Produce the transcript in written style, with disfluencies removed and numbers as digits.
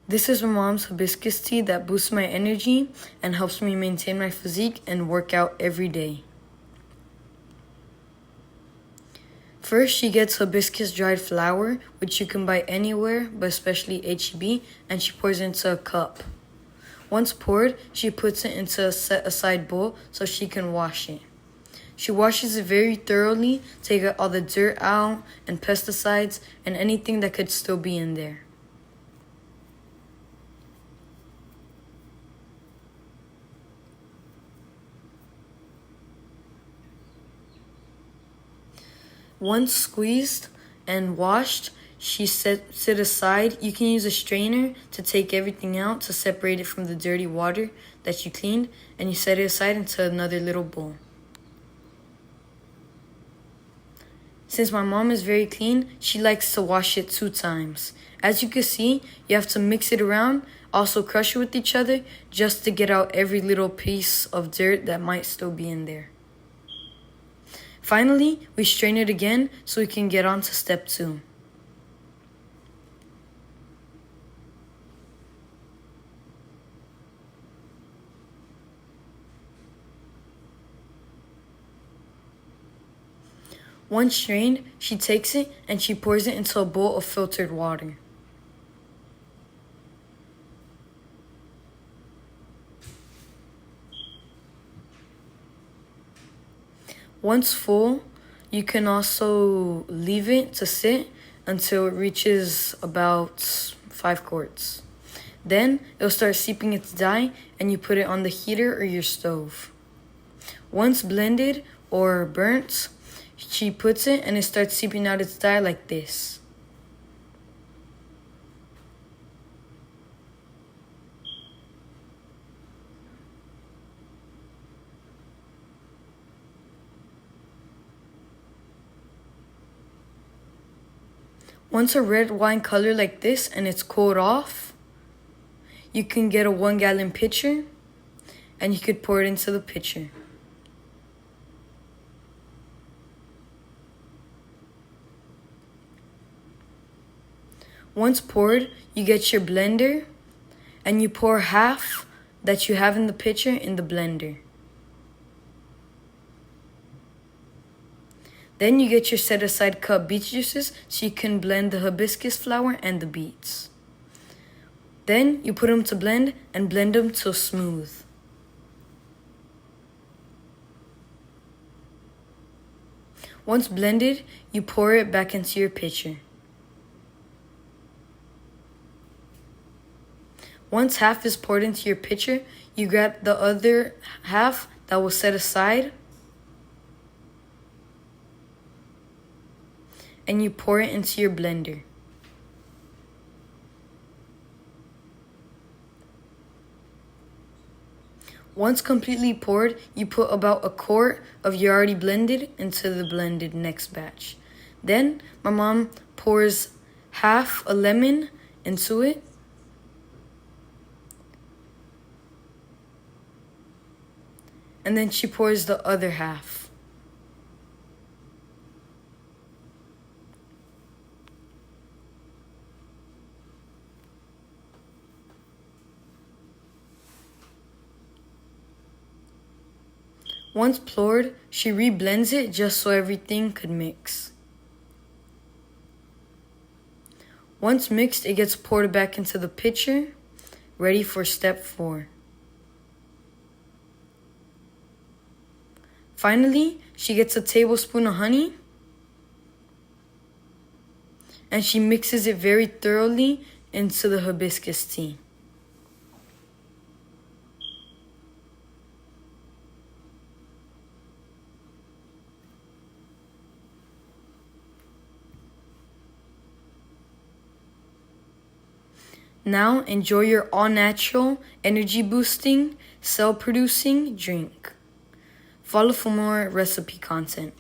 This is my mom's hibiscus tea that boosts my energy and helps me maintain my physique and work out every day. First, she gets hibiscus dried flower, which you can buy anywhere, but especially H-E-B, and she pours it into a cup. Once poured, she puts it into a set-aside bowl so she can wash it. She washes it very thoroughly to get all the dirt out and pesticides and anything that could still be in there. Once squeezed and washed, she sets it aside. You can use a strainer to take everything out to separate it from the dirty water that you cleaned, and you set it aside into another little bowl. Since my mom is very clean, she likes to wash it 2 times. As you can see, you have to mix it around, also crush it with each other, just to get out every little piece of dirt that might still be in there. Finally, we strain it again so we can get on to step 2. Once strained, she takes it and she pours it into a bowl of filtered water. Once full, you can also leave it to sit until it reaches about 5 quarts. Then it'll start seeping its dye and you put it on the heater or your stove. Once blended or burnt, she puts it and it starts seeping out its dye like this. Once a red wine color like this and it's cooled off, you can get a 1-gallon pitcher and you could pour it into the pitcher. Once poured, you get your blender and you pour half that you have in the pitcher in the blender. Then you get your set-aside cup beet juices so you can blend the hibiscus flower and the beets. Then you put them to blend and blend them till smooth. Once blended, you pour it back into your pitcher. Once half is poured into your pitcher, you grab the other half that was set aside and you pour it into your blender. Once completely poured, you put about a quart of your already blended into the blended next batch. Then my mom pours half a lemon into it. And then she pours the other half. Once poured, she reblends it just so everything could mix. Once mixed, it gets poured back into the pitcher, ready for step 4. Finally, she gets a tablespoon of honey and she mixes it very thoroughly into the hibiscus tea. Now enjoy your all-natural, energy-boosting, cell-producing drink. Follow for more recipe content.